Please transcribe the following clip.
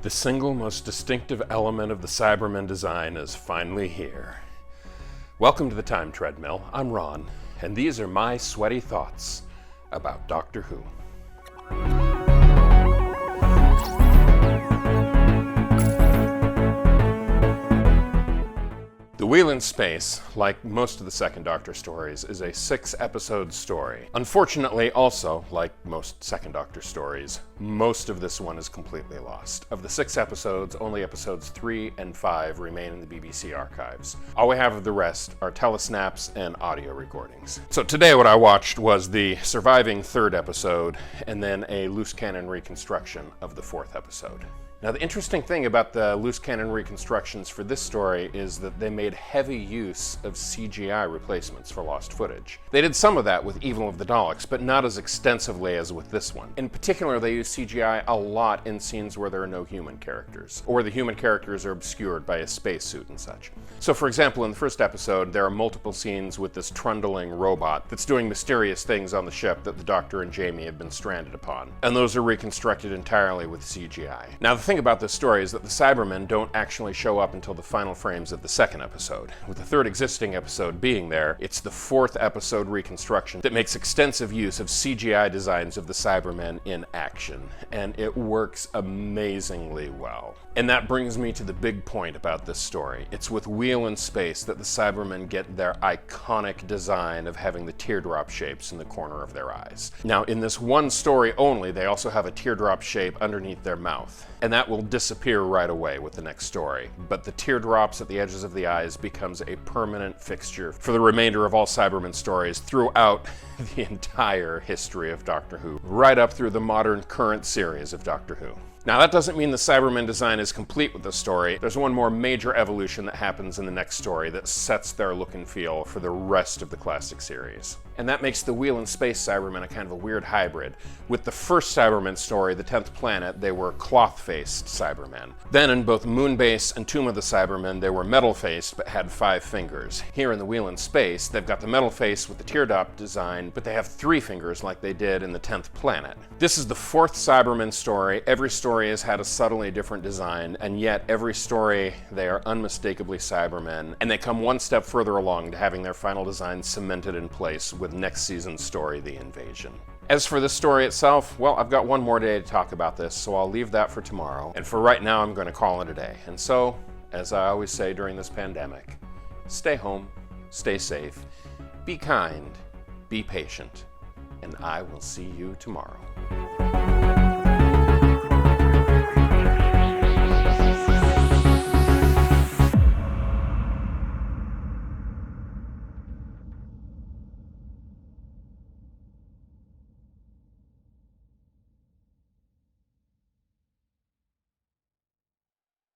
The single most distinctive element of the Cybermen design is finally here. Welcome to the Time Treadmill. I'm Ron, and these are my sweaty thoughts about Doctor Who. The Wheel in Space, like most of the Second Doctor stories, is a 6-episode story. Unfortunately, also, like most Second Doctor stories, most of this one is completely lost. Of the 6 episodes, only episodes 3 and 5 remain in the BBC archives. All we have of the rest are telesnaps and audio recordings. So today what I watched was the surviving 3rd episode, and then a loose cannon reconstruction of the 4th episode. Now, the interesting thing about the loose cannon reconstructions for this story is that they made heavy use of CGI replacements for lost footage. They did some of that with Evil of the Daleks, but not as extensively as with this one. In particular, they use CGI a lot in scenes where there are no human characters, or the human characters are obscured by a spacesuit and such. So, for example, in the 1st episode, there are multiple scenes with this trundling robot that's doing mysterious things on the ship that the Doctor and Jamie have been stranded upon, and those are reconstructed entirely with CGI. Now, the thing about this story is that the Cybermen don't actually show up until the final frames of the 2nd episode. With the 3rd existing episode being there, it's the 4th episode reconstruction that makes extensive use of CGI designs of the Cybermen in action, and it works amazingly well. And that brings me to the big point about this story. It's with Wheel in Space that the Cybermen get their iconic design of having the teardrop shapes in the corner of their eyes. Now, in this one story only, they also have a teardrop shape underneath their mouth, and that will disappear right away with the next story. But the teardrops at the edges of the eyes becomes a permanent fixture for the remainder of all Cybermen stories throughout the entire history of Doctor Who, right up through the modern current series of Doctor Who. Now, that doesn't mean the Cybermen design is complete with the story. There's one more major evolution that happens in the next story that sets their look and feel for the rest of the classic series. And that makes the Wheel in Space Cybermen a kind of a weird hybrid. With the first Cybermen story, The 10th Planet, they were cloth-faced Cybermen. Then in both Moonbase and Tomb of the Cybermen, they were metal-faced but had 5 fingers. Here in the Wheel in Space, they've got the metal face with the teardrop design, but they have 3 fingers like they did in The 10th Planet. This is the 4th Cybermen story. Every story has had a subtly different design, and yet every story they are unmistakably Cybermen, and they come one step further along to having their final design cemented in place with next season's story, The Invasion. As for this story itself, well, I've got one more day to talk about this, so I'll leave that for tomorrow. And for right now, I'm going to call it a day. And so, as I always say during this pandemic, stay home, stay safe, be kind, be patient, and I will see you tomorrow.